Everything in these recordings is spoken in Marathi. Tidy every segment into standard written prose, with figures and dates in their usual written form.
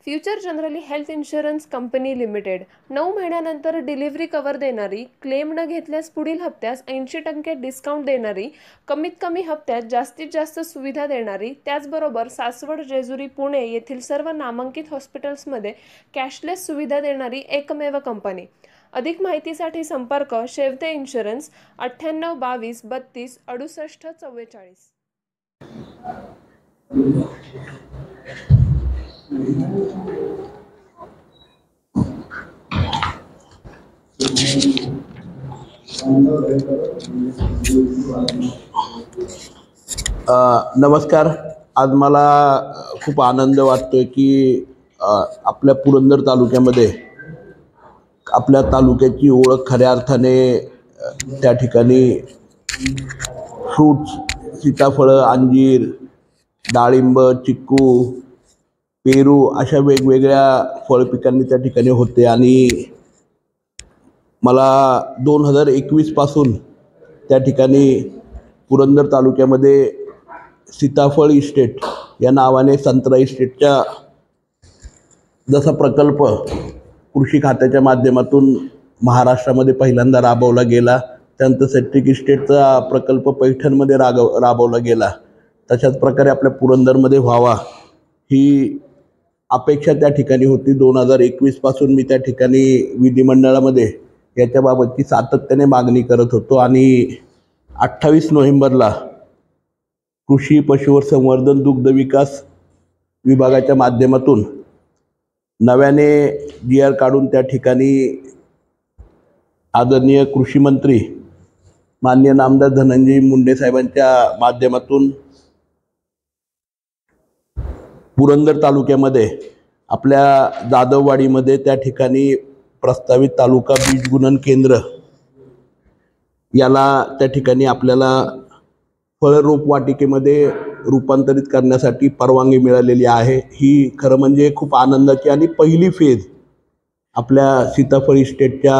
Future generally health insurance company limited 9 महिन्यानंतर डिलिव्हरी कव्हर देणारी, क्लेम न घेतल्यास पुढील हप्त्यास 80% डिस्काउंट देणारी, कमीत कमी हप्त्यात जास्तीत जास्त सुविधा देणारी, त्याचबरोबर सासवड, जेजुरी, पुणे येथील सर्व नामांकित हॉस्पिटल्समध्ये कॅशलेस सुविधा देणारी एकमेव कंपनी। अधिक माहितीसाठी संपर्क शेवते इन्शुरन्स 98 22 32 68 44। नमस्कार। आज मला खूप आनंद वाटतोय की आपल्या पुरंदर तालुक्यामध्ये आपल्या तालुक्याची ओळख खऱ्या अर्थाने त्या ठिकाणी फ्रूट्स, सीताफळं, अंजीर, डाळिंब, चिक्कू, पेरू अशा वेगवेगळ्या फळपिकांनी त्या ठिकाणी होते आणि मला 2021 पासून त्या ठिकाणी पुरंदर तालुक्यामध्ये सीताफळ इस्टेट या नावाने संत्रा इस्टेटच्या जसा प्रकल्प कृषी खात्याच्या माध्यमातून महाराष्ट्रामध्ये पहिल्यांदा राबवला गेला, त्यानंतर सेट्रिक इस्टेटचा प्रकल्प पैठणमध्ये राबवला गेला, तशाच प्रकारे आपल्या पुरंदरमध्ये व्हावा ही अपेक्षा त्या ठिकाणी होती। 2021 पासून मी त्या ठिकाणी विधिमंडळामध्ये याच्याबाबतची सातत्याने मागणी करत होतो आणि 28 नोव्हेंबरला कृषी पशुसंवर्धन दुग्ध विकास विभागाच्या माध्यमातून नव्याने GR काढून त्या ठिकाणी आदरणीय कृषी मंत्री माननीय नामदार धनंजय मुंडे साहेबांच्या माध्यमातून पुरंदर तालुक्यामध्ये आपल्या जाधववाडीमध्ये त्या ठिकाणी प्रस्तावित तालुका बीज गुणन केंद्र याला त्या ठिकाणी आपल्याला फळ रोपवाटिकेमध्ये रूपांतरित करण्यासाठी परवानगी मिळालेली आहे। ही खरं म्हणजे खूप आनंदाची आणि पहिली फेज आपल्या सीताफळ इस्टेटच्या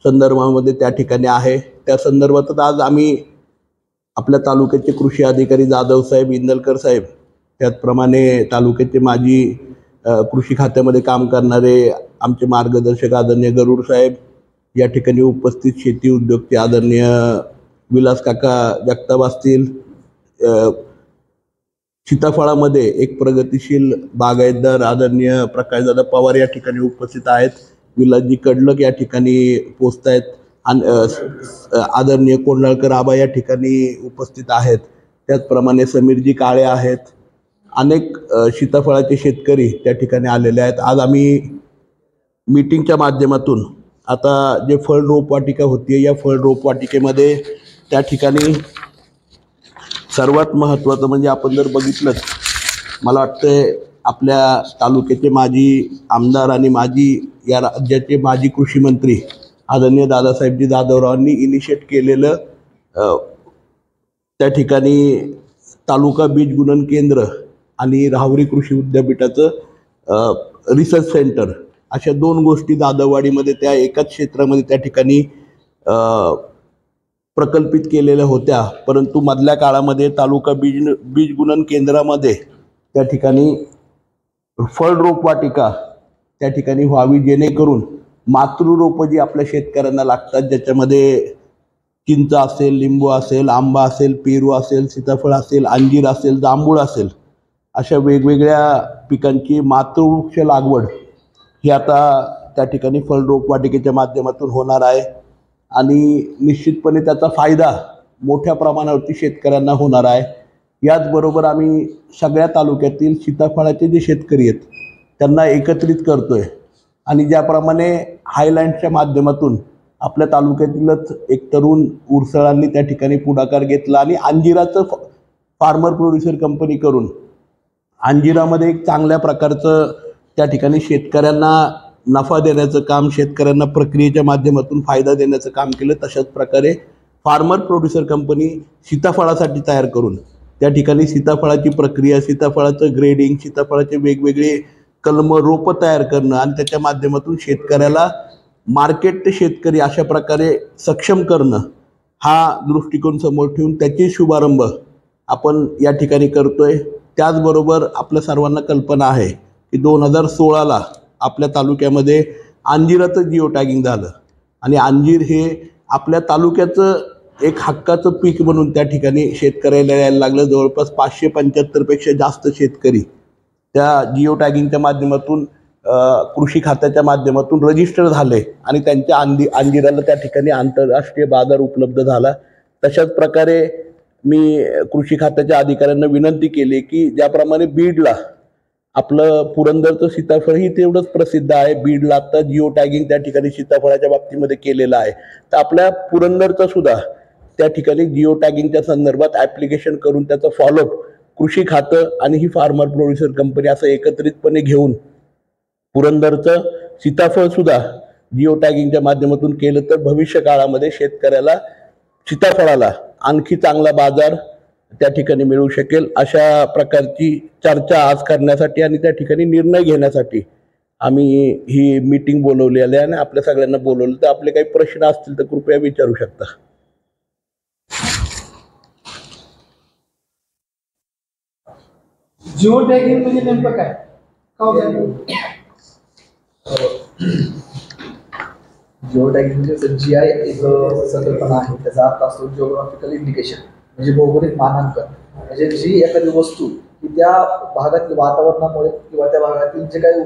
संदर्भामध्ये त्या ठिकाणी आहे। त्या संदर्भातच आज आम्ही आपल्या तालुक्याचे कृषी अधिकारी जाधव साहेब, इंदलकर साहेब, त्याचप्रमाणे तालुक्याचे माजी कृषी खात्यामध्ये काम करणारे आमचे मार्गदर्शक आदरणीय गरुड साहेब या ठिकाणी उपस्थित, शेती उद्योगचे आदरणीय विलास काका जगताप असतील, सीताफळामध्ये एक प्रगतिशील बागायतदार आदरणीय प्रकाशदादा पवार या ठिकाणी उपस्थित आहेत, विलासजी कडलक या ठिकाणी पोचत आहेत, आदरणीय कोंडाळकर आबा या ठिकाणी उपस्थित आहेत, त्याचप्रमाणे समीरजी काळे आहेत, अनेक सीताफळाचे शेतकरी त्या ठिकाणी आलेले आहेत। आज आम्ही मीटिंगच्या माध्यमातून आता जे फळ रोपवाटिका होती या फळ रोपवाटिकेमध्ये त्या ठिकाणी सर्वात महत्त्वाचं म्हणजे आपण जर बघितलं, मला वाटतं आपल्या तालुक्याचे माजी आमदार आणि माजी या राज्याचे माजी कृषी मंत्री आदरणीय दादासाहेबजी जाधवरावांनी इनिशिएट केलेलं त्या ठिकाणी तालुका बीज गुणन केंद्र आणि राहुरी कृषी विद्यापीठाचं रिसर्च सेंटर अशा दोन गोष्टी जाधववाडीमध्ये त्या एकाच क्षेत्रामध्ये त्या ठिकाणी प्रकल्पित केलेल्या होत्या। परंतु मधल्या काळामध्ये तालुका बीज गुणन केंद्रामध्ये त्या ठिकाणी फळ रोपवाटिका त्या ठिकाणी व्हावी, जेणेकरून मातृरोपं जी आपल्या शेतकऱ्यांना लागतात, ज्याच्यामध्ये चिंच असेल, लिंबू असेल, आंबा असेल, पेरू असेल, सीताफळ असेल, अंजीर असेल, जांभूळ असेल, अशा वेगवेगळ्या पिकांची मातृवृक्ष लागवड ही आता त्या ठिकाणी फळ रोपवाटिकेच्या माध्यमातून होणार आहे आणि निश्चितपणे त्याचा फायदा मोठ्या प्रमाणावरती शेतकऱ्यांना होणार आहे। याचबरोबर आम्ही सगळ्या तालुक्यातील सीताफळाचे जे शेतकरी आहेत त्यांना एकत्रित करतोय आणि ज्याप्रमाणे हायलँडच्या माध्यमातून आपल्या तालुक्यातीलच एक तरुण उरसळांनी त्या ठिकाणी पुढाकार घेतला आणि अंजिराचं फार्मर प्रोड्युसर कंपनी करून अंजिरामध्ये एक चांगल्या प्रकारचं त्या ठिकाणी शेतकऱ्यांना नफा देण्याचं काम, शेतकऱ्यांना प्रक्रियेच्या माध्यमातून फायदा देण्याचं काम केलं। तशाच प्रकारे फार्मर प्रोड्युसर कंपनी सीताफळासाठी तयार करून त्या ठिकाणी सीताफळाची प्रक्रिया, सीताफळाचं ग्रेडिंग, सीताफळाचे वेगवेगळे कलम, रोपं तयार करणं आणि त्याच्या माध्यमातून शेतकऱ्याला मार्केट ते शेतकरी अशा प्रकारे सक्षम करणं हा दृष्टिकोन समोर ठेवून त्याचे शुभारंभ आपण या ठिकाणी करतोय। त्याचबरोबर आपल्या सर्वांना कल्पना आहे की 2016ला आपल्या तालुक्यामध्ये अंजिराचं जिओ टॅगिंग झालं आणि अंजीर हे आपल्या तालुक्याचं एक हक्काचं पीक म्हणून त्या ठिकाणी शेतकऱ्याला यायला लागलं. जवळपास 575 पेक्षा जास्त शेतकरी त्या जिओ टॅगिंगच्या माध्यमातून कृषी खात्याच्या माध्यमातून रजिस्टर झाले आणि त्यांच्या अंजिराला त्या ठिकाणी आंतरराष्ट्रीय बाजार उपलब्ध झाला. तशाच प्रकारे मी कृषी खात्याच्या अधिकाऱ्यांना विनंती केली की ज्याप्रमाणे बीडला आपलं पुरंदरचं सीताफळही तेवढंच प्रसिद्ध आहे, बीडला आता जिओ टॅगिंग त्या ठिकाणी सीताफळाच्या बाबतीमध्ये केलेलं आहे, तर आपल्या पुरंदरचं सुद्धा त्या ठिकाणी जिओ टॅगिंगच्या संदर्भात ॲप्लिकेशन करून त्याचा फॉलोअप कृषी खातं आणि ही फार्मर प्रोड्युसर कंपनी असं एकत्रितपणे घेऊन पुरंदरचं सीताफळ सुद्धा जिओ टॅगिंगच्या माध्यमातून केलं तर भविष्य काळामध्ये शेतकऱ्याला सीताफळाला आणखी चांगला बाजार त्या ठिकाणी मिळू शकेल. अशा प्रकारची चर्चा आज करण्यासाठी आणि त्या ठिकाणी निर्णय घेण्यासाठी आम्ही ही मीटिंग बोलवलेली आहे आणि आपल्या सगळ्यांना बोलवलं. तर आपले काही प्रश्न असतील तर कृपया विचारू शकता. जिओ टॅगिंग म्हणजे नेमकं काय? जिओ टॅगिंग म्हणजे GI एक संकल्पना आहे. त्याचा अर्थ असतो जिओग्राफिकल इंडिकेशन, म्हणजे भौगोलिक मानांकन. म्हणजे जी एखादी वस्तू की त्या भागातील वातावरणामुळे किंवा त्या भागातील जे काही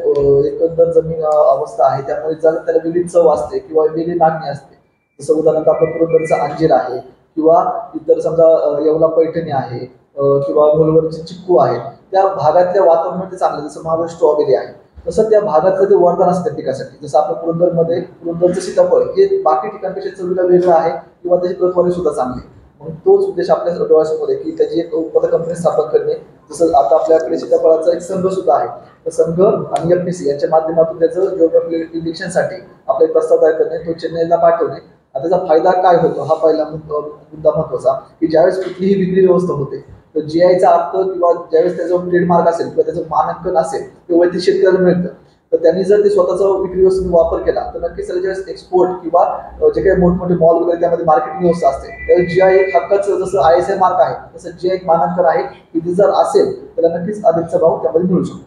एकंदर जमीन अवस्था आहे त्यामुळे जर त्याला वेगळी चव असते किंवा वेगळी मागणी असते. जसं उदाहरणार्थ आपलं पुरंदरचं अंजीर आहे किंवा इतर समजा येवला पैठणी आहे किंवा घोलवरची चिक्कू आहे, त्या भागातल्या वातावरणामध्ये चांगलं. जसं महाराष्ट्र स्ट्रॉबेरी आहे, तसं त्या भागातलं ते वरदान असतं पिकासाठी. जसं आपल्या पुरंदरचं सीताफळ हे बाकी ठिकाणपेक्षा चवीला वेगळं आहे किंवा त्याची प्रतवारी सुद्धा चांगली. मग तोच उद्देश आपल्या डोळ्यासमोर आहे की त्याची एक उत्पादक कंपनी स्थापन करणे. जसं आता आपल्याकडे सीताफळाचा एक संघ सुद्धा आहे, तर संघ आणि FPC यांच्या माध्यमातून त्याचं जिओग्राफिकल इंडिकेशनसाठी आपले प्रस्ताव तयार करणे, तो चेन्नईला पाठवणे. आता त्याचा फायदा काय होतो हा पहिला मुद्दा महत्वाचा, की ज्यावेळेस कुठलीही विक्री व्यवस्था होते तर GIचा अर्थ किंवा ज्यावेळेस त्याचं ट्रेडमार्क असेल किंवा त्याचं मानांकन असेल तेव्हा ते शेतकऱ्याला मिळतं. तर त्यांनी जर ते स्वतःचा विक्री व्यवस्थेचा वापर केला तर नक्कीच त्याला ज्यावेळेस एक्सपोर्ट किंवा जे काही मोठमोठे मॉल वगैरे त्यामध्ये मार्केटिंग व्यवस्था असते त्यावेळेस GI एक हक्काचं जसं ISI मार्क आहे तसं GI एक मानांकन आहे की ते जर असेल तर नक्कीच अधिकचा भाव त्यामध्ये मिळू शकतो.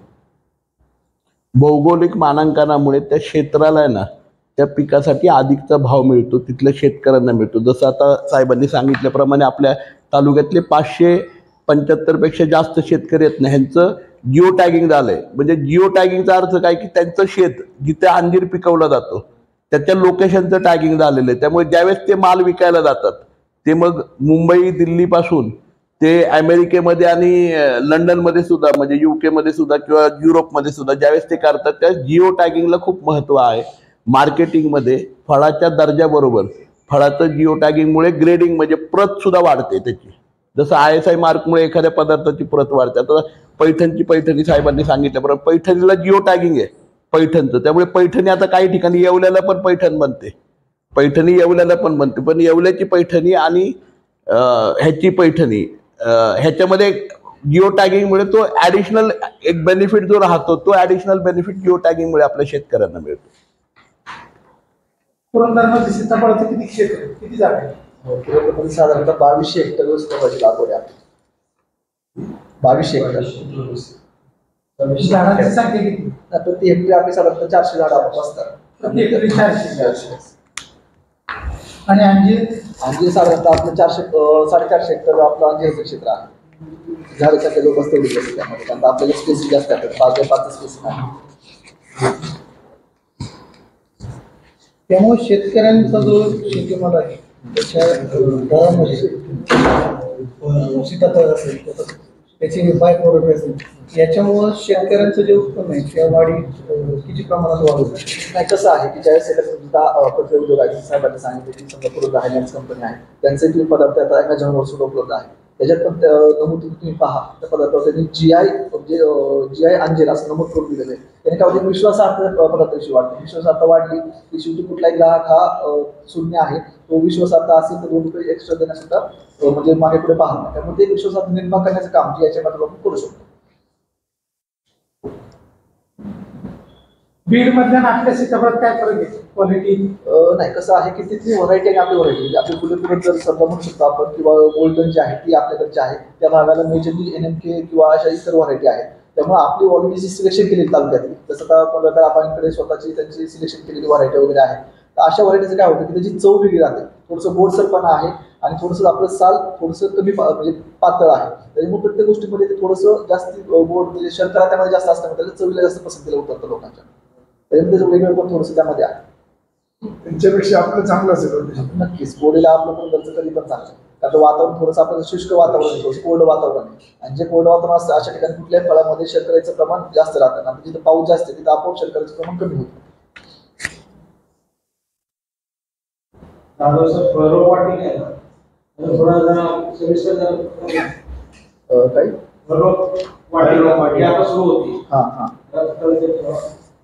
भौगोलिक मानांकनामुळे त्या क्षेत्राला आहे ना त्या पिकासाठी अधिकचा भाव मिळतो, तिथल्या शेतकऱ्यांना मिळतो. जसं आता साहेबांनी सांगितल्याप्रमाणे आपल्या तालुक्यातले 575 पेक्षा जास्त शेतकरी आहेत ना, ह्यांचं जिओ टॅगिंग झालंय. म्हणजे जिओ टॅगिंगचा अर्थ काय की त्यांचं शेत जिथे अंजीर पिकवला जातो त्याच्या लोकेशनचं टॅगिंग झालेलं आहे. त्यामुळे ज्यावेळेस ते माल विकायला जातात ते मग मुंबई दिल्लीपासून ते अमेरिकेमध्ये आणि लंडनमध्ये सुद्धा, म्हणजे UK मध्ये सुद्धा किंवा युरोपमध्ये सुद्धा ज्यावेळेस ते करतात त्या जिओ टॅगिंगला खूप महत्त्व आहे. मार्केटिंगमध्ये फळाच्या दर्जाबरोबर फळाचं जिओ टॅगिंगमुळे ग्रेडिंग म्हणजे प्रत सुद्धा वाढते त्याची. जसं ISI मार्कमुळे एखाद्या पदार्थाची प्रत वाढते. आता पैठणी साहेबांनी सांगितल्याप्रमाणे पैठणीला जिओ टॅगिंग आहे पैठणचं, त्यामुळे पैठणी आता काही ठिकाणी येवल्याला पण पैठण बनते, पैठणी येवल्याला पण बनते. पण येवल्याची पैठणी आणि ह्याची पैठणी ह्याच्यामध्ये जिओ टॅगिंगमुळे तो ॲडिशनल एक बेनिफिट जो राहतो तो ॲडिशनल बेनिफिट जिओ टॅगिंगमुळे आपल्या शेतकऱ्यांना मिळतो. पुरंदरमध्ये सीताफळाचं किती क्षेत्र, किती जागा आहे? पुरंदरमध्ये साधारणतः 2200 हेक्टर सीताफळाची लागवड आहे. 2200 हेक्टर. झाडांची संख्या किती? प्रति हेक्टरी आम्ही साधारणतः 400 झाडं असतात. प्रति हेक्टरी 400. आणि अंजीर साधारणतः आपलं 400-450 हेक्टर आपलं अंजीरचं क्षेत्र आहे. झाडाच्या लोक तेवढी जास्त त्यामध्ये, कारण आपल्याला स्पेसिंग जास्त आहे, 5x5 स्पेसिंग आहे. त्यामुळे शेतकऱ्यांचा जो शेतीमाल आहे त्याच्या दरामध्ये सीताफळ असेल त्याची बाय प्रोडक्ट असेल याच्यामुळं शेतकऱ्यांचं जे उत्पन्न आहे त्या वाढी किती प्रमाणात वाढू नाही. कसं आहे की ज्यावेळेस पत्र उद्योग आहे, साहेबांनी सांगितले की समजा पूर्ण हायलँड्स कंपनी आहे, त्यांचे पदार्थ आता ॲमेझॉनवर सुद्धा उपलब्ध आहे. त्याच्यात पण नमूद तुम्ही पहा त्या पदार्थावर त्यांनी GI अंजीर असं नमूद करून दिलेलं आहे. त्याने काय होते विश्वासार्थ पदार्थाची वाढते. विश्वासार्थ वाढली की शेवटी कुठलाही ग्राहक हा शून्य आहे, तो विश्वासार्थ असेल तर 2 रुपये एक्स्ट्रा देण्यासुद्धा म्हणजे मागे पुढे पाहणार. त्यामुळे ते विश्वासार्थ निर्माण करण्याचं काम GIच्या माध्यमातून करू शकतो. बीड मधल्या आपल्या सीताफळात काय फरक आहे क्वालिटी? नाही, कसं आहे की तिथली व्हरायटी आणि आपली व्हरायटी म्हणजे आपली फुलं जर समजा म्हणू शकतो आपण किंवा गोल्डन जी आहे ती आपल्याकडची आहे. त्या भागाला मेजरली NMK किंवा अशा इतर व्हरायटी आहेत त्यामुळे आपली ऑलरेडी जी सिलेक्शन केलेली तालुक्यातली, जसं आता ग्रामांकडे स्वतःची त्यांची सिलेक्शन केलेली व्हरायटी वगैरे आहे, तर अशा व्हरायटीचं काय होतं की त्याची चव वेगळी राहते, थोडंसं गोडसरपणा आहे आणि थोडंसं आपलं साल थोडंसं कमी म्हणजे पातळ आहे, त्याच्यामुळे प्रत्येक गोष्टीमध्ये ते थोडंसं जास्त गोड म्हणजे शर्करा त्यामध्ये जास्त असल्यामुळे त्याला चवीला जास्त पसंतीला उतरतं लोकांच्या, त्याच्यामुळे त्याचं वेगळं पण थोडंसं त्यामध्ये आहे. त्यांच्यापेक्षा आपलं चांगलं असेल. नक्कीच कोरडीला आपलं पण घरचं कधी पण चांगलं, कारण वातावरण थोडंसं आपलं शुष्क वातावरण आहे, थोडंसं कोरडं वातावरण आहे, आणि जे कोरडं वातावरण असतं अशा ठिकाणी कुठल्याही फळामध्ये शर्करेचं प्रमाण जास्त राहतं, आणि जिथं पाऊस जास्त आहे तिथं आपोआप शर्करेचं प्रमाण कमी होतं.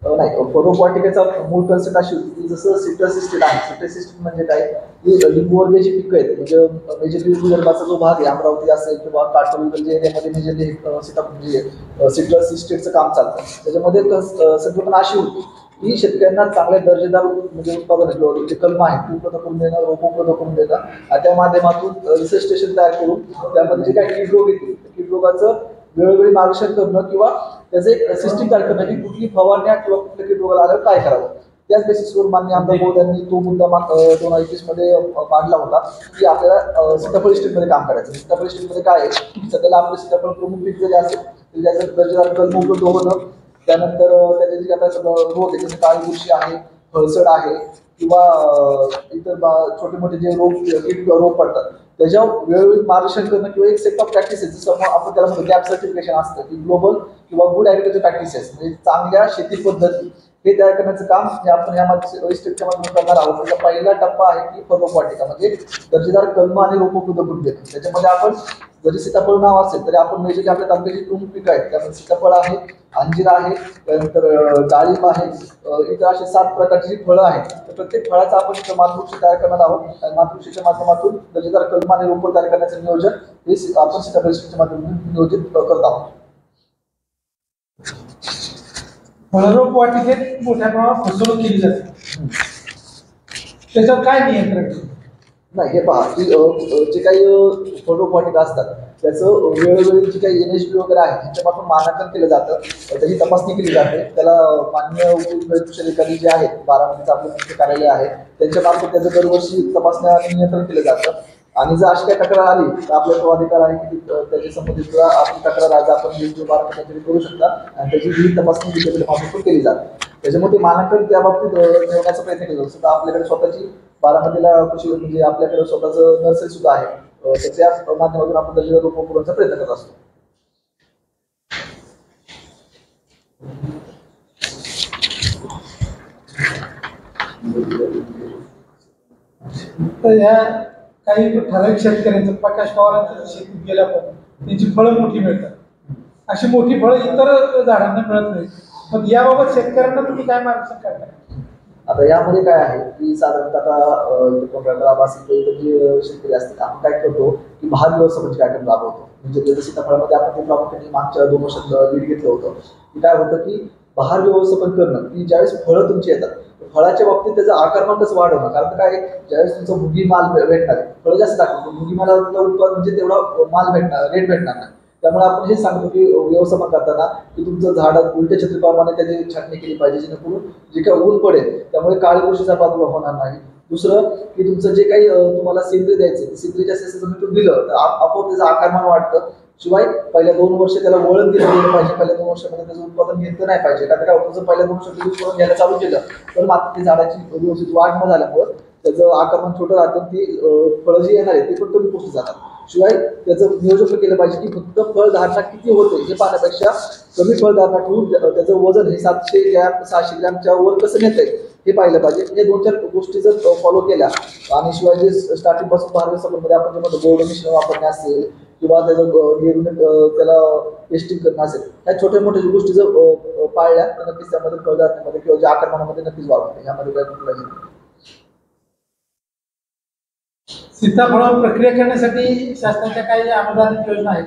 नाही, फळरोपवाटिकेचा मूळ कन्सेप्ट अशी होती की जसं सिट्रस इस्टेट आहे, सिट्रस इस्टेट म्हणजे काय की लिंबूवर्गीय जी पिकं आहेत, म्हणजे मेजरली विदर्भाचा जो भाग आहे, अमरावती असेल किंवा काठोली जे एरियामध्ये मेजरली म्हणजे सिट्रस इस्टेटचं काम चालतं, त्याच्यामध्ये संकल्पना अशी होती की शेतकऱ्यांना चांगल्या दर्जेदार म्हणजे उत्पादन किंवा जे कलम आहे ते उपलब्ध करून देणं, रोप उपलब्ध करून देणं, आणि त्या माध्यमातून रिसर्च स्टेशन तयार करून त्यामध्ये जे काही कीड रोग येतील कीड रोगाचं वेळोवेळी मार्गदर्शन करणं किंवा त्याचं एक सिस्टीम तयार करणं की कुठली फवारण्या किंवा कुठल्या कीड रोगाला आल्यावर काय करावं. त्याच बेसिसवर माननीय आमदार महोदयांनी तो मुद्दा 2021 मध्ये मांडला होता की आपल्याला सीताफळ इस्टेटमध्ये काम करायचं. सीताफळ इस्टेटमध्ये काय आहे, सध्याला आपले सीताफळ प्रमुख पीक जरी असेल तरी त्याचं दर्जेदार कलम उपलब्ध होणं, त्यानंतर त्याचे जे आता रोग आहे जसे काळी बुरशी आहे, फळसड आहे किंवा इतर छोटे मोठे जे रोग पडतात त्याच्यावर वेळोवेळी मार्गदर्शन करणं किंवा एक सेट ऑफ प्रॅक्टिसेस, जसं आपण त्याला म्हणतो गॅप सर्टिफिकेशन असतं की ग्लोबल किंवा गुड ॲग्रिकल्चर प्रॅक्टिसेस म्हणजे चांगल्या शेती पद्धती हे तयार करण्याचं काम हे आपण या स्टेटच्या माध्यमातून करणार आहोत. त्याचा पहिला टप्पा आहे की फळरोपवाटिका म्हणजे दर्जेदार कलम आणि रोप उपलब्ध करून देणं. त्याच्यामध्ये आपण जरी सीताफळ नाव असेल तरी आपण मेजरली आपल्या तालुक्याची प्रमुख पिकं आहेत, त्यामध्ये सीताफळ आहे, अंजीर आहे, त्यानंतर डाळिंब आहे, इतर असे 7 प्रकारची जी फळं आहेत, तर प्रत्येक फळाचा आपण मातृवृक्ष तयार करणार आहोत आणि मातृवृक्षाच्या माध्यमातून दर्जेदार कलम आणि रोप तयार करण्याचं नियोजन हे आपण सीताफळ स्टेटच्या माध्यमातून नियोजित करत आहोत. फळरोपवाटिकेत मोठ्या प्रमाणात फसवणूक केली जाते, त्याच्यावर काय नियंत्रण? नाही, हे पहा की जे काही फळरोपवाटिका असतात त्याचं वेळोवेळी जे काही NHB वगैरे आहे त्यांच्यापासून मानांकन केलं जातं, त्याची तपासणी केली जाते. त्याला माननीय उपविभागीय जे आहेत बारामतीचं आपलं मुख्य कार्यालय आहे त्यांच्यामार्फत त्याचं दरवर्षी तपासण्या आणि नियंत्रण केलं जातं. आणि जर अशी काही तक्रार आली तर आपला तो अधिकार आहे की त्याच्या संबंधित आपली तक्रार आज आपण बारामती करू शकता आणि त्याची विविध तपासणी डिजिटल मार्फत केली जाते. त्याच्यामुळे मानांकन त्या बाबतीत ठेवण्याचा प्रयत्न केला जातो. सुद्धा आपल्याकडे स्वतःची बारामतीला कृषी म्हणजे आपल्याकडे स्वतःचं नर्सरी सुद्धा आहे, त्याच्या माध्यमातून आपण दर्जेदार रोप पुरवण्याचा प्रयत्न करत असतो. तर ह्या काही ठराविक शेतकऱ्यांचं प्रकाश पवारांचं शेतीत गेल्या पण त्यांची फळं मोठी मिळतात, अशी मोठी फळं इतर झाडांना मिळत नाही. मग याबाबत शेतकऱ्यांना तुम्ही काय मार्गदर्शन करताय? आता यामध्ये काय आहे की साधारणतः आता जे शेतकरी असतात आपण काय करतो की भाग व्यवस्थापनाची कार्यक्रम राबवतो. म्हणजे सीताफळामध्ये आपण ते प्रामुख्याने मागच्या 2 वर्षात लीड घेतलं होतं की काय होतं की बहार व्यवस्थापन करणं की ज्यावेळेस फळं तुमची येतात फळाच्या बाबतीत त्याचं आकारमान कसं वाढवणं, कारण काय ज्यावेळेस तुमचा भुगी माल भेटणार फळं जास्त टाकतो भुगी मालाला उत्पादन म्हणजे तेवढा माल भेटणार रेट भेटणार नाही. त्यामुळे आपण हे सांगतो की व्यवस्थापन करताना की तुमचं झाड उलट्या छत्रीप्रमाणे त्याची छाटणी केली पाहिजे जेणेकरून जे काही ऊन पडेल त्यामुळे काळी बुरशीचा प्रादुर्भाव होणार नाही. दुसरं की तुमचं जे काही तुम्हाला सेंद्रिय द्यायचं सेंद्रिय जास्त तुम्ही दिलं तर आपोआप त्याचं आकारमान वाढतं. शिवाय पहिल्या 2 वर्ष त्याला वळण दिलं गेलं पाहिजे, पहिल्या 2 वर्षामध्ये त्याचं उत्पादन घेतलं नाही पाहिजे. कारण काय होतं पहिल्या 2 वर्षात उत्पादन घ्यायला चालू केलं तर मात्र ते झाडाची व्यवस्थित वाढ न झाल्यामुळं त्याचं आकारमान छोटं राहतं, ती फळं जी येणार आहे ते पण कमी पोषक जातात. शिवाय त्याचं नियोजन केलं पाहिजे की फक्त फळधारणा किती होते हे पाहण्यापेक्षा कमी फळधारणा ठेवून त्याचं वजन हे 700 ग्रॅम 600 ग्रॅमच्या वर कसं नेत आहे हे पाहिलं पाहिजे. हे 2-4 गोष्टी जर फॉलो केल्या आणि शिवाय जे स्टार्टिंग पासून बहार व्यवस्थापनामध्ये आपण जे म्हणतो बोर्ड मिश्रण वापरणे असेल किंवा त्याचं त्याला टेस्टिंग करणं असेल, ह्या छोट्या मोठ्या गोष्टी जर पाळल्या तर नक्कीच त्यामध्ये फळधारणेमध्ये किंवा ज्या आकारमानामध्ये नक्कीच वाढ होते. यामध्ये काय कुठलाही सीताफळ प्रक्रिया करण्यासाठी शासनाच्या काही अनुदानित योजना आहेत?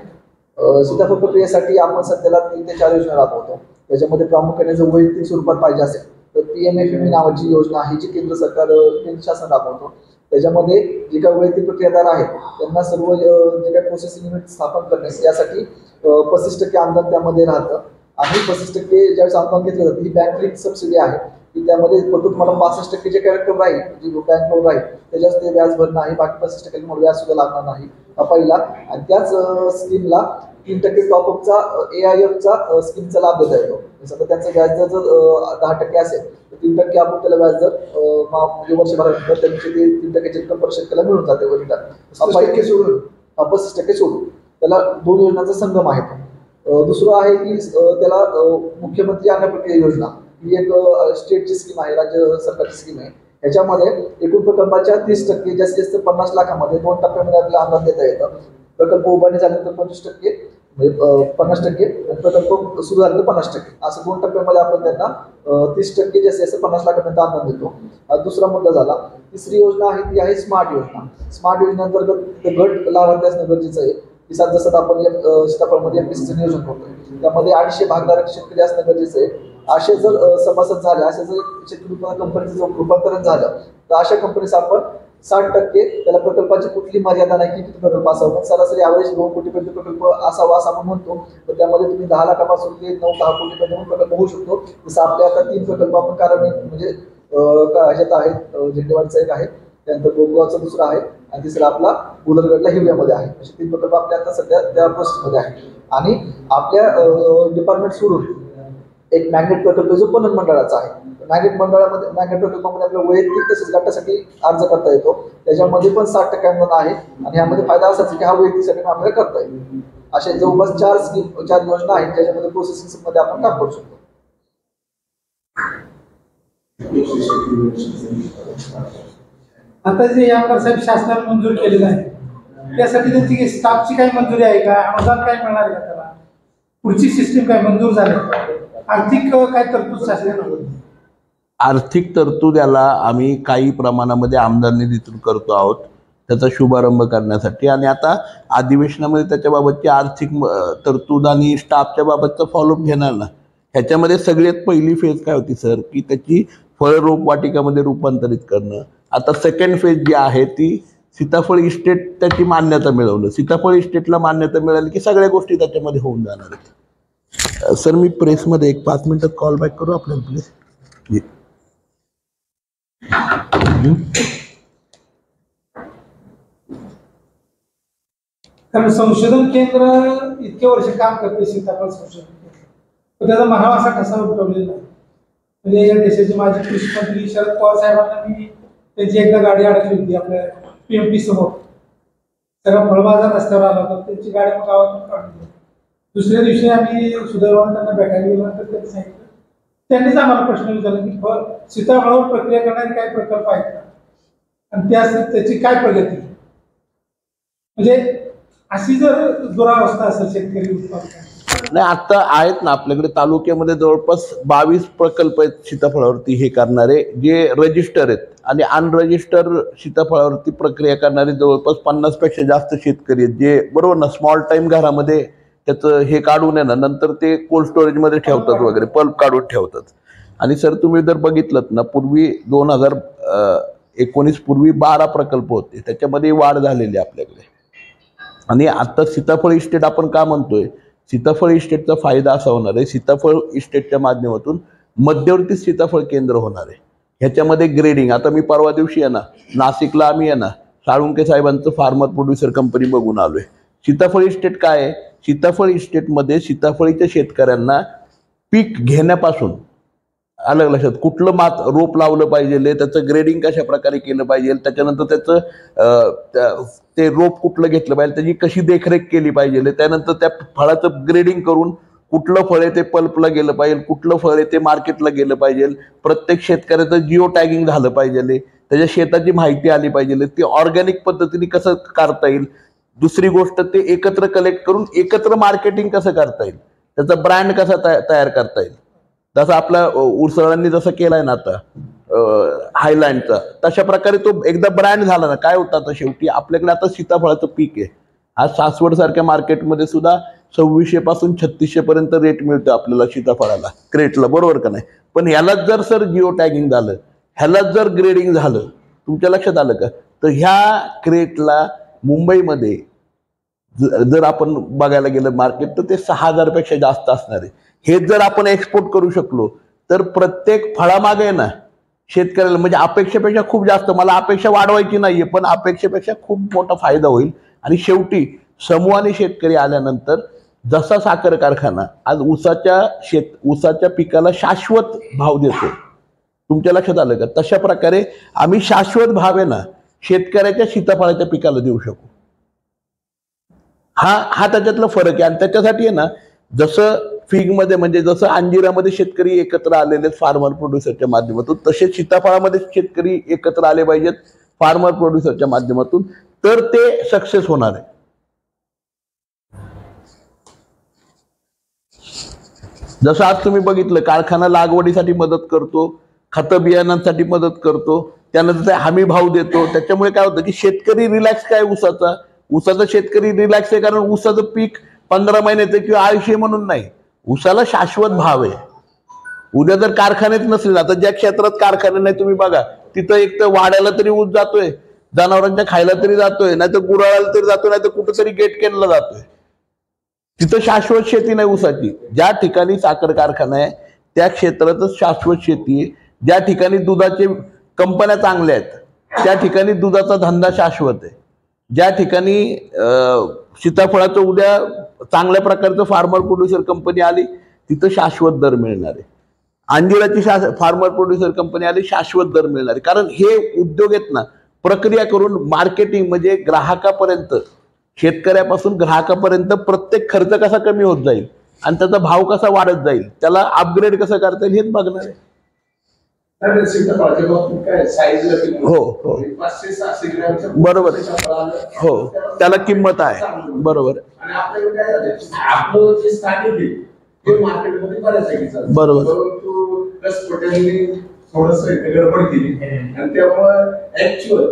सीताफळ प्रक्रियेसाठी आपण सध्याला 3 ते 4 योजना राबवतो. त्याच्यामध्ये प्रामुख्याने जर वैयक्तिक स्वरूपात पाहिजे असेल तर PMFME नावाची योजना आहे जी केंद्र शासन राबवतो. त्याच्यामध्ये जे काही वैयक्तिक प्रक्रियादार आहेत त्यांना सर्व जे काही प्रोसेसिंग युनिट स्थापन करण्यास यासाठी 35% अनुदान त्यामध्ये राहतं. आणि 35% ज्यावेळेस अनुदान घेतलं जातं ही बँक लिंक सबसिडी आहे की त्यामध्ये फक्त तुम्हाला 65% जे काही रक्कम राहील जी बँक लोन राहील त्याच्यावर ते व्याज भरणं आहे, बाकी 65% तुम्हाला व्याज सुद्धा लागणार नाही हा पहिला. आणि त्याच स्कीमला 3% टॉपअपचा AIFचा स्कीमचा लाभ देता येतो. समजा त्यांचं व्याज जर 10% असेल तर 3% आपण त्याला व्याज जर म्हणजे वर्षभरानंतर त्यांचे ते 3% इन्कम पर शेतकऱ्याला मिळून जाते वरिष्ठात 35% सोडून त्याला 2 योजनांचा संगम आहे. दुसरं आहे की त्याला मुख्यमंत्री अन्न प्रक्रिया योजना ही एक स्टेटची स्कीम आहे, राज्य सरकारची स्कीम आहे. ह्याच्यामध्ये एकूण प्रकल्पाच्या 30% जास्तीत जास्त 50 लाखामध्ये 2 टप्प्यामध्ये आपल्याला अनुदान देता येतं. प्रकल्प उभारणी झाल्यानंतर 25% म्हणजे 50%, प्रकल्प सुरू झाल्यानंतर 50%, असं 2 टप्प्यामध्ये आपण त्यांना 30% जास्तीत जास्त 50 लाखापर्यंत अनुदान देतो. दुसरा मुद्दा झाला. तिसरी योजना आहे ती आहे स्मार्ट योजना. स्मार्ट योजनेअंतर्गत गट लाभार्थी असणं गरजेचं आहे. जसं आपण सीताफळमध्ये MPCचं नियोजन करतोय त्यामध्ये 250 भागधारक शेतकरी असणं गरजेचं आहे. असे जर सभासद झाले, असे जर शेतकरी कंपनीचं रूपांतरण झालं तर अशा कंपनीचं आपण 60% त्याला प्रकल्पाची कुठली मर्यादा नाही की किती प्रकल्प असावं, पण सरासरी ॲव्हरेज 2 कोटीपर्यंत प्रकल्प असावा असं आपण म्हणतो. तर त्यामध्ये तुम्ही 10 लाखापासून ते 9-10 कोटीपर्यंत प्रकल्प होऊ शकतो. जसं आपल्या आता 3 प्रकल्प आपण कार्यान्वित म्हणजे ह्याच्यात आहेत. झेंडेवाडीचा एक आहे, त्यानंतर गोगावचा दुसरा आहे आणि तिसरा आपला बुलरगडला हिवऱ्यामध्ये आहे. असे 3 प्रकल्प आपल्या आता सध्या त्या प्रोसेसमध्ये आहे. आणि आपल्या डिपार्टमेंट सोडून एक मॅग्नेट प्रकल्प जो पणन मंडळाचा आहे. मॅग्नेट प्रकल्पामध्ये आपल्या वैयक्तिक तसेच गटासाठी अर्ज करता येतो. त्याच्यामध्ये पण 60% अनुदान आहे आणि ह्यामध्ये फायदा असाच की हा वैयक्तिकसाठी आपल्याला करता येईल. असे जवळपास 4 योजना आहेत ज्याच्यामध्ये प्रोसेसिंग मध्ये आपण काम करू शकतो. आता जे आमदार साहेब शासनाने मंजूर केलेलं आहे त्यासाठी त्यांची स्टाफची काही मंजुरी आहे का, अनुदान काय मिळणार आहे का, त्याला पुढची सिस्टीम काय मंजूर झाली, आर्थिक काय तरतूद शासनाने? आर्थिक तरतूद याला आम्ही काही प्रमाणामध्ये आमदार निधीतून करतो आहोत त्याचा शुभारंभ करण्यासाठी. आणि आता अधिवेशनामध्ये त्याच्याबाबतची आर्थिक तरतूद आणि स्टाफच्या बाबतचा फॉलोअप घेणार ना. ह्याच्यामध्ये सगळ्यात पहिली फेज काय होती सर की त्याची फळ रोपवाटिकामध्ये रूपांतरित करणं. आता सेकंड फेज जी आहे ती सीताफळ इस्टेट त्याची मान्यता मिळवणं. सीताफळ इस्टेटला मान्यता मिळाली की सगळ्या गोष्टी त्याच्यामध्ये होऊन जाणार आहेत. सर मी प्रेसमध्ये एक 5 मिनिटात कॉल बॅक करू आपल्याला प्लीज. कारण संशोधन केंद्र इतके वर्ष काम करते सीताफळ संशोधन केंद्र, तर त्याचा म्हणावा असा कसा उठवलेला आहे. म्हणजे या देशाचे माजी कृषी मंत्री शरद पवार साहेबांना मी त्यांची एकदा गाडी अडकली होती आपल्या PMP समोर. सगळा फळबाजार रस्त्यावर आला होता, त्यांची गाडी मग गावातून काढून दिली. दुसऱ्या दिवशी आम्ही सुदैवाने त्यांना भेटायला गेल्यानंतर त्यांनी सांगितलं, त्यांनीच आम्हाला प्रश्न विचारला की सीताफळावर प्रक्रिया करणारे काही प्रकल्प आहेत का आणि त्याची काय प्रगती. म्हणजे अशी जर दुरावस्था असेल शेतकरी उत्पादन नाही, आता आहेत ना आपल्याकडे तालुक्यामध्ये जवळपास 22 प्रकल्प आहेत सीताफळावरती हे करणारे जे रजिस्टर आहेत. आणि अनरजिस्टर सीताफळावरती प्रक्रिया करणारे जवळपास 50पेक्षा जास्त शेतकरी आहेत जे बरोबर ना स्मॉल टाइम घरामध्ये त्याचं हे काढून आहे ना नंतर ते कोल्ड स्टोरेजमध्ये ठेवतात वगैरे, पल्प काढून ठेवतात. आणि सर तुम्ही जर बघितलं ना पूर्वी 2019 पूर्वी 12 प्रकल्प होते, त्याच्यामध्ये वाढ झालेली आपल्याकडे. आणि आता सीताफळ इस्टेट आपण का म्हणतोय, सीताफळ इस्टेटचा फायदा असा होणार आहे सीताफळ इस्टेटच्या माध्यमातून मध्यवर्ती सीताफळ केंद्र होणार आहे. ह्याच्यामध्ये ग्रेडिंग, आता मी परवा दिवशी आहे ना नाशिकला आम्ही आहे ना साळुंके साहेबांचं फार्मर प्रोड्युसर कंपनी बघून आलोय. सीताफळ इस्टेट काय आहे, सीताफळ इस्टेटमध्ये सीताफळीच्या शेतकऱ्यांना पीक घेण्यापासून अलग लक्षात कुठलं रोप लावलं पाहिजे, त्याचं ग्रेडिंग कशा प्रकारे केलं पाहिजे, त्याच्यानंतर त्याचं ते रोप कुठलं घेतलं पाहिजे, त्याची कशी देखरेख केली पाहिजे, त्यानंतर त्या फळाचं ग्रेडिंग करून कुठलं फळ आहे ते पल्पला गेलं पाहिजे, कुठलं फळ आहे ते मार्केटला गेलं पाहिजे, प्रत्येक शेतकऱ्याचं जिओ टॅगिंग झालं पाहिजे, त्याच्या शेताची माहिती आली पाहिजे, ती ऑर्गॅनिक पद्धतीने कसं करता येईल. दुसरी गोष्ट ते एकत्र कलेक्ट करून एकत्र मार्केटिंग कसं करता येईल, त्याचा ब्रँड कसा तयार करता येईल. जसं आपला उरसळांनी जसं केलाय ना आता हायलँडचा, तशा प्रकारे तो एकदा ब्रँड झाला ना काय होतं. आता शेवटी आपल्याकडे आता सीताफळाचं पीक आहे. आज सासवड सारख्या मार्केटमध्ये सुद्धा 2600 पासून 3600 पर्यंत रेट मिळतो आपल्याला सीताफळाला क्रेटला, बरोबर का नाही. पण ह्यालाच जर सर जिओ टॅगिंग झालं, ह्यालाच जर ग्रेडिंग झालं, तुमच्या लक्षात आलं का, तर ह्या क्रेटला मुंबईमध्ये जर आपण बघायला गेलं मार्केट तर ते 6,000 पेक्षा जास्त असणार आहे. हे जर आपण एक्सपोर्ट करू शकलो तर प्रत्येक फळामागे आहे ना शेतकऱ्याला म्हणजे अपेक्षेपेक्षा खूप जास्त, मला अपेक्षा वाढवायची नाहीये पण अपेक्षेपेक्षा खूप मोठा फायदा होईल. आणि शेवटी समूहाने शेतकरी आल्यानंतर जसा साखर कारखाना आज ऊसाच्या पिकाला शाश्वत भाव देतो, तुमच्या लक्षात आलं का, तशा प्रकारे आम्ही शाश्वत भाव आहे ना शेतकऱ्याच्या सीताफळाच्या पिकाला देऊ शकू. हा त्याच्यातला फरक आहे. आणि त्याच्यासाठी आहे ना जसं फिगमध्ये म्हणजे जसं अंजिरामध्ये शेतकरी एकत्र आलेले फार्मर प्रोड्युसरच्या माध्यमातून, तसे सीताफळामध्ये शेतकरी एकत्र आले पाहिजेत फार्मर प्रोड्युसरच्या माध्यमातून, तर ते सक्सेस होणार आहे. जसं आज तुम्ही बघितलं कारखाना लागवडीसाठी मदत करतो, खतं बियाणांसाठी मदत करतो, त्यानंतर हमी भाव देतो. त्याच्यामुळे काय होतं की शेतकरी रिलॅक्स काय ऊसाचा शेतकरी रिलॅक्स आहे, कारण ऊसाचं पीक 15 महिन्याचं किंवा आयुष्य म्हणून नाही, ऊसाला शाश्वत भाव आहे. उद्या जर कारखानेच नसले, आता ज्या क्षेत्रात कारखाने नाही तुम्ही बघा तिथं एक तर वाड्याला तरी ऊस जातोय, जनावरांच्या खायला तरी जातोय, नाही तर गुराळाला तरी जातोय, नाही तर कुठेतरी गेट केनला जातोय. तिथं शाश्वत शेती नाही ऊसाची. ज्या ठिकाणी साखर कारखाना आहे त्या क्षेत्रातच शाश्वत शेती आहे. ज्या ठिकाणी दुधाचे कंपन्या चांगल्या आहेत त्या ठिकाणी दुधाचा धंदा शाश्वत आहे. ज्या ठिकाणी सीताफळाचं उद्या चांगल्या प्रकारचं फार्मर प्रोड्युसर कंपनी आली तिथं शाश्वत दर मिळणार आहे. अंजिराची फार्मर प्रोड्युसर कंपनी आली, शाश्वत दर मिळणार आहे. कारण हे उद्योग आहेत ना प्रक्रिया करून मार्केटिंग म्हणजे ग्राहकापर्यंत, शेतकऱ्यापासून ग्राहकापर्यंत प्रत्येक खर्च कसा कमी होत जाईल आणि त्याचा भाव कसा वाढत जाईल, त्याला अपग्रेड कसं करता येईल हेच बघणार आहे. हो हो बरोबर, हो त्याला किंमत आहे. बरोबर बरोबर थोडस गडबड केली आणि त्यामुळे ऍक्च्युअल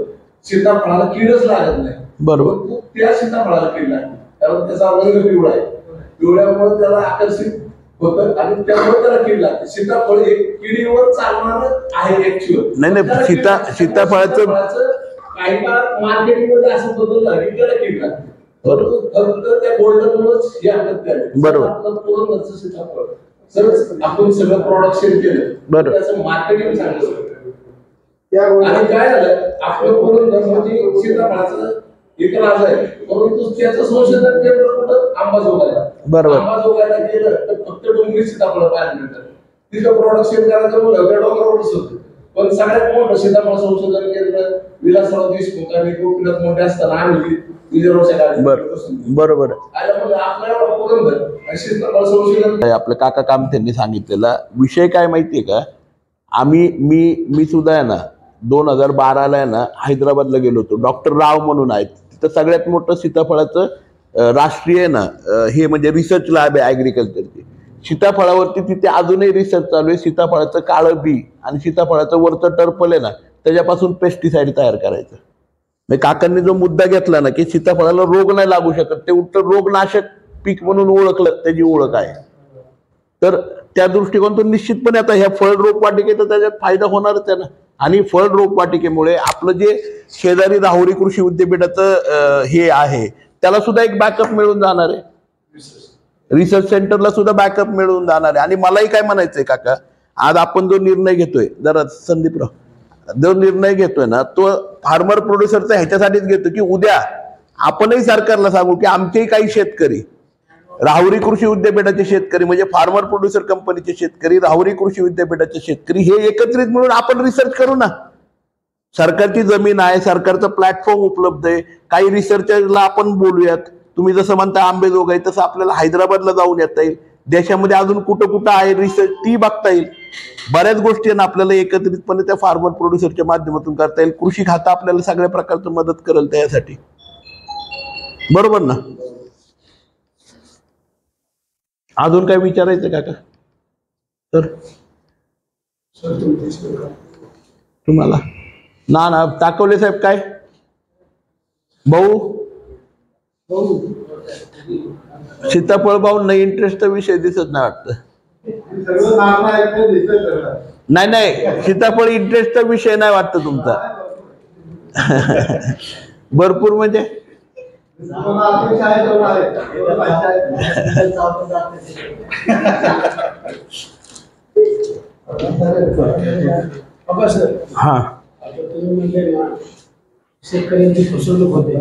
सीताफळाला कीडच लागत नाही. बरोबर, त्या सीताफळाला कीड लागते कारण त्याचा रंग पिवळा आहे, पिवळ्यामुळे त्याला आकर्षित होतं आणि त्यामुळे त्याला कीड लागते. सीताफळ हे किडीवर चालणार आहे ऍक्च्युअल. नाही सीताफळाचं काही काळ मार्केटिंग मध्ये असं बदल झाला की त्याला कीड लागते. फक्त त्या गोल्डनमुळेच हे आपल्याला बरोबर पूर्ण सीताफळ जर आपण सगळं प्रोडक्शन केलं त्याचं मार्केटिंग चांगलं आणि काय झालं आपलं पूर्ण धर्माची सीताफळाचं एक राज आहे, परंतु त्याचं संशोधन केलं कुठं अंबाजोगाईला. अंबाजोगाईला गेलं तर फक्त डोंगरी सीताफळ पाहायला मिळतात. तिथं प्रोडक्शन करायचं म्हणलं त्या डोंगरावरच होतं. पण सगळ्यात मोठं सीताफळ संशोधन केलं विलासराव देशमुख आणि गोपीनाथ मोठे असताना आम्ही बरोबर आपलं काका काम त्यांनी सांगितलेला विषय काय माहितीये का, मी सुद्धा आहे ना 2012 आहे ना हैदराबादला गेलो होतो. डॉक्टर राव म्हणून आहेत तिथं सगळ्यात मोठं सीताफळाचं राष्ट्रीय आहे ना हे म्हणजे रिसर्च लॅब आहे ऍग्रिकल्चरची. सीताफळावरती तिथे अजूनही रिसर्च चालू आहे. सीताफळाचं काळं बी आणि सीताफळाचं वरचं टर्पल आहे ना त्याच्यापासून पेस्टिसाइड तयार करायचं. काकांनी जो मुद्दा घेतला ना की सीताफळाला रोग नाही लागू शकत, ते उलट रोगनाशक पीक म्हणून ओळखलं, त्याची ओळख आहे. तर त्या दृष्टिकोनातून निश्चितपणे आता ह्या फळ रोपवाटिकेचा त्याच्यात फायदा होणारच आहे ना. आणि फळ रोपवाटिकेमुळे आपलं जे शेजारी राहुरी कृषी विद्यापीठाचं हे आहे त्याला सुद्धा एक बॅकअप मिळून जाणार आहे, रिसर्च सेंटरला सुद्धा बॅकअप मिळून जाणार आहे. आणि मलाही काय म्हणायचंय काका, आज आपण जो निर्णय घेतोय, जरा संदीपराव, जो निर्णय घेतोय ना तो फार्मर प्रोड्युसरचा ह्याच्यासाठीच घेतो की उद्या आपणही सरकारला सांगू की आमचेही काही शेतकरी, राहुरी कृषी विद्यापीठाचे शेतकरी म्हणजे फार्मर प्रोड्युसर कंपनीचे शेतकरी, राहुरी कृषी विद्यापीठाचे शेतकरी हे एकत्रित मिळून आपण रिसर्च करू ना. सरकारची जमीन आहे, सरकारचं प्लॅटफॉर्म उपलब्ध आहे, काही रिसर्चरला आपण बोलूयात. तुम्ही जसं म्हणता अंबेजोगाई, तसं आपल्याला हैदराबादला जाऊन येता येईल. देशामध्ये अजून कुठं कुठं आहे रिसर्च ती बघता येईल. बऱ्याच गोष्टी ना आपल्याला एकत्रितपणे त्या फार्मर प्रोड्युसरच्या माध्यमातून करता येईल. कृषी खातं आपल्याला सगळ्या प्रकारचं मदत करेल त्यासाठी. बरोबर ना. अजून काय विचारायचं काका तर तुम्हाला? ना ताकवले साहेब काय भाऊ सीताफळ भाऊ नाही इंटरेस्टचा विषय दिसत नाही वाटतं. नाही सीताफळ इंटरेस्टचा विषय नाही वाटतं तुमचा. भरपूर म्हणजे हां शेतकऱ्यांची फसवणूक होते